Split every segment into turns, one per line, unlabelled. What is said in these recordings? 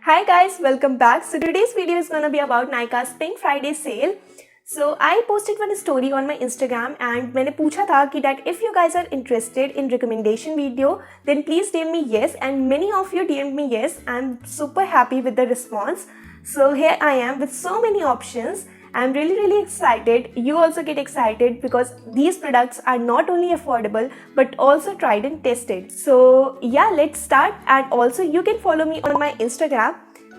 Hi guys, welcome back. So today's video is gonna be about Nykaa's Pink Friday sale. So I posted one story on my Instagram and मैंने पूछा था कि that if you guys are interested in recommendation video then please DM me yes, and many of you DM'd me yes. I'm super happy with the response. So here I am with so many options. I'm really excited. You also get excited because these products are not only affordable but also tried and tested. So yeah, let's start, and also you can follow me on my Instagram.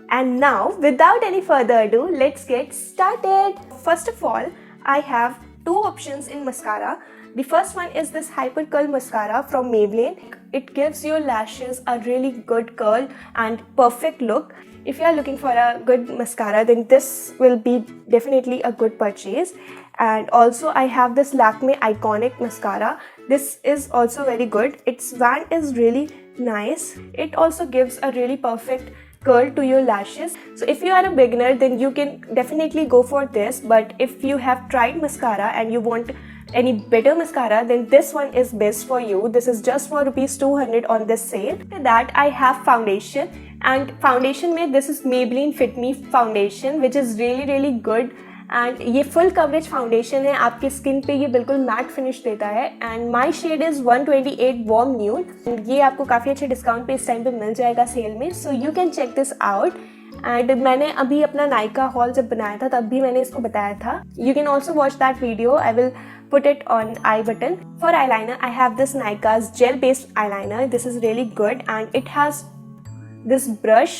And now without any further ado, let's get started. First of all, I have two options in mascara. The first one is this Hyper Curl Mascara from Maybelline. It gives your lashes a really good curl and perfect look. If you are looking for a good mascara, then this will be definitely a good purchase. And also I have this Lakme Iconic Mascara. This is also very good. Its wand is really nice. It also gives a really perfect curl to your lashes. So if you are a beginner, then you can definitely go for this. But if you have tried mascara and you want any better mascara, then this one is best for you. This is just for rupees 200 on this sale. After that, I have foundation, and foundation में this is Maybelline Fit Me foundation, which is really good. And ये full coverage foundation है, आपकी skin पे ये बिल्कुल mat finish देता है. And my shade is 128 warm nude. ये आपको काफ़ी अच्छे डिस्काउंट पे इस टाइम पे मिल जाएगा सेल में, so you can check this out. And मैंने अभी अपना नायका हॉल जब बनाया था तब भी मैंने इसको बताया था. You can also watch that video. I will put it on eye button. For eyeliner, I have this Nykaa's gel based eyeliner. This is really good and it has this brush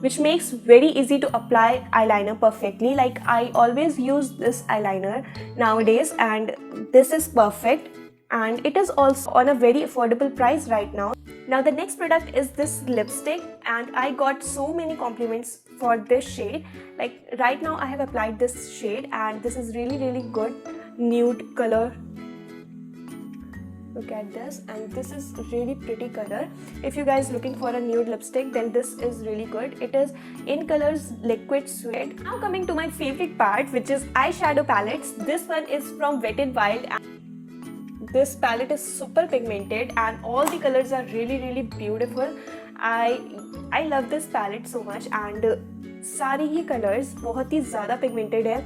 which makes very easy to apply eyeliner perfectly. Like I always use this eyeliner nowadays and this is perfect, and it is also on a very affordable price right now. Now the next product is this lipstick, and I got so many compliments for this shade. Like right now I have applied this shade and this is really good nude color. Look at this, and this is really pretty color. If you guys looking for a nude lipstick, then this is really good. It is in colors Liquid Suede. Now coming to my favorite part, which is eyeshadow palettes. This one is from Wet n Wild. This palette is super pigmented and all the colors are really beautiful. I love this palette so much, and सारी ही colors बहुत ही ज़्यादा pigmented है,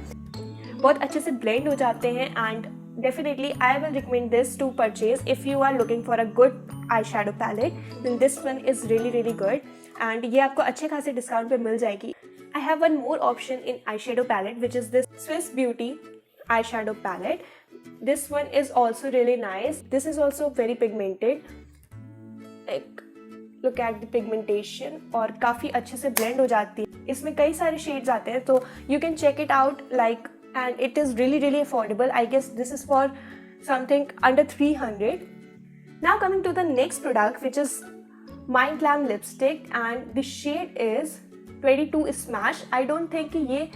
बहुत अच्छे से blend हो जाते हैं. And definitely I will recommend this to purchase if you are looking for a good eyeshadow palette. Then this one is really good, and ये आपको अच्छे खासे डिस्काउंट पे मिल जाएगी. I have one more option in eyeshadow palette, which is this Swiss Beauty eyeshadow palette. This one is also really nice. This is also very pigmented. Like look at the pigmentation, और काफ़ी अच्छे से blend हो जाती है. इसमें कई सारे shades आते हैं, तो you can check it out. Like, and it is really affordable. I guess this is for something under 300. Now coming to the next product, which is Mind Glam lipstick, and the shade is 22 Smash. I don't think कि ये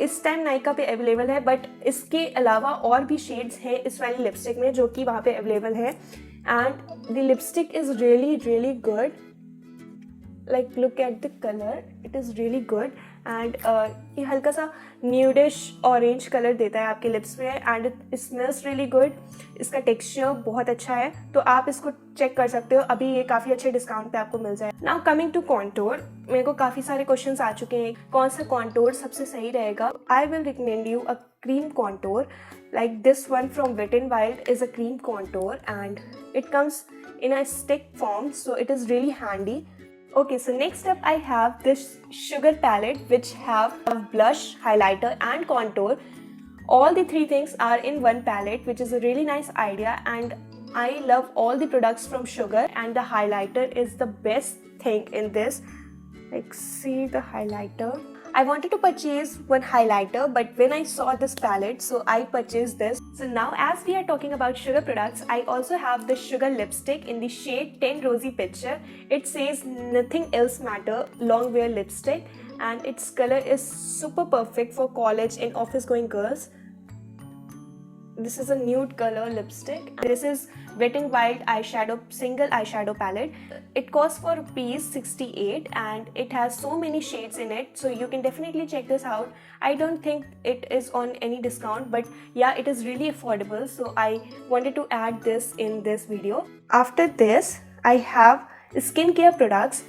इस time Nykaa पे available है, but इसके अलावा और भी shades हैं इस वाली लिपस्टिक में जो कि वहाँ पे अवेलेबल है. And the lipstick is really good. Like look at the color, it is really good. And ये हल्का सा न्यूडिश ऑरेंज कलर देता है आपके लिप्स में, and it smells really good. इसका टेक्सचर बहुत अच्छा है, तो आप इसको चेक कर सकते हो. अभी ये काफ़ी अच्छे डिस्काउंट पे आपको मिल जाए. नाउ कमिंग टू कॉन्टोर, मेरे को काफ़ी सारे क्वेश्चंस आ चुके हैं कौन सा कॉन्टोर सबसे सही रहेगा. I will recommend you a cream contour. Like this one from Wet n Wild is a cream contour, and it comes in a stick form, so it is really handy. Okay, so next up I have this Sugar palette, which have a blush, highlighter and contour. All the three things are in one palette, which is a really nice idea, and I love all the products from Sugar, and the highlighter is the best thing in this. Like see the highlighter. I wanted to purchase one highlighter, but when I saw this palette, so I purchased this. So now as we are talking about Sugar products, I also have the Sugar lipstick in the shade 10 Rosy Picture. It says Nothing Else Matter long wear lipstick, and its color is super perfect for college and office going girls. This is a nude color lipstick. This is Wet n Wild eyeshadow, single eyeshadow palette. It costs for rupees 68, and it has so many shades in it, so you can definitely check this out. I don't think it is on any discount, but yeah, it is really affordable, so I wanted to add this in this video. After this, I have skincare products.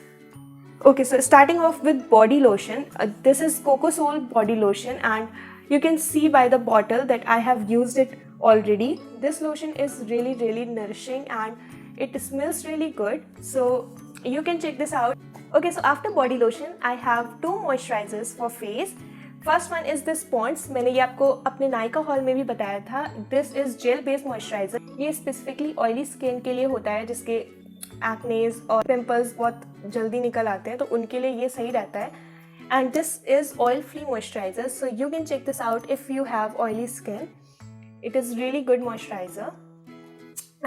Okay, so starting off with body lotion. This is Coco Soul body lotion, and you can see by the bottle that I have used it already. This lotion is really nourishing and it smells really good. So you can check this out. Okay, so after body lotion, I have two moisturizers for face. First one is this Pond's. मैंने ये आपको अपने Nykaa haul में भी बताया था. This is gel based moisturiser. ये specifically oily skin के लिए होता है, जिसके एक्नेज और पिंपल्स बहुत जल्दी निकल आते हैं, तो उनके लिए ये सही रहता है. And this is oil free moisturizer, so you can check this out if you have oily skin. It is really good moisturizer.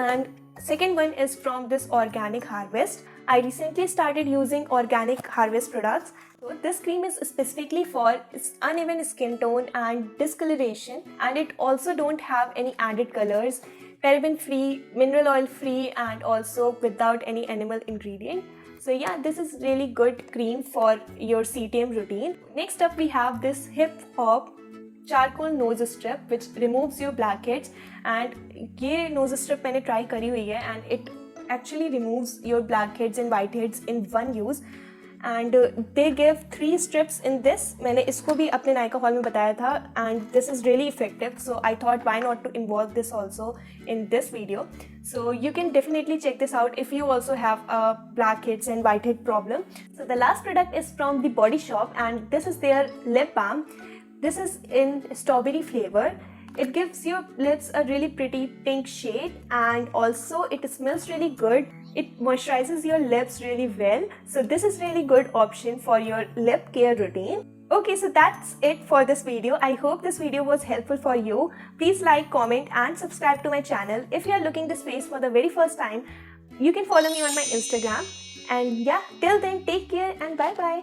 And second one is from this Organic Harvest. I recently started using Organic Harvest products. So this cream is specifically for uneven skin tone and discoloration, and it also don't have any added colors, paraben free, mineral oil free, and also without any animal ingredient. So yeah, this is really good cream for your CTM routine. Next up we have this Hip Hop charcoal nose strip which removes your blackheads. And ये nose strip मैंने try करी हुई है and it actually removes your blackheads and whiteheads in one use. And they give 3 strips in this. मैंने इसको भी अपने Nykaa haul में बताया था and this is really effective, so I thought why not to involve this also in this video. So you can definitely check this out if you also have a blackheads and whitehead problem. So the last product is from the Body Shop, and this is their lip balm. This is in strawberry flavor. It gives your lips a really pretty pink shade, and also it smells really good. It moisturizes your lips really well. So this is really good option for your lip care routine. Okay, so that's it for this video. I hope this video was helpful for you. Please like, comment and subscribe to my channel. If you are looking this face for the very first time, you can follow me on my Instagram. And yeah, till then, take care and bye bye.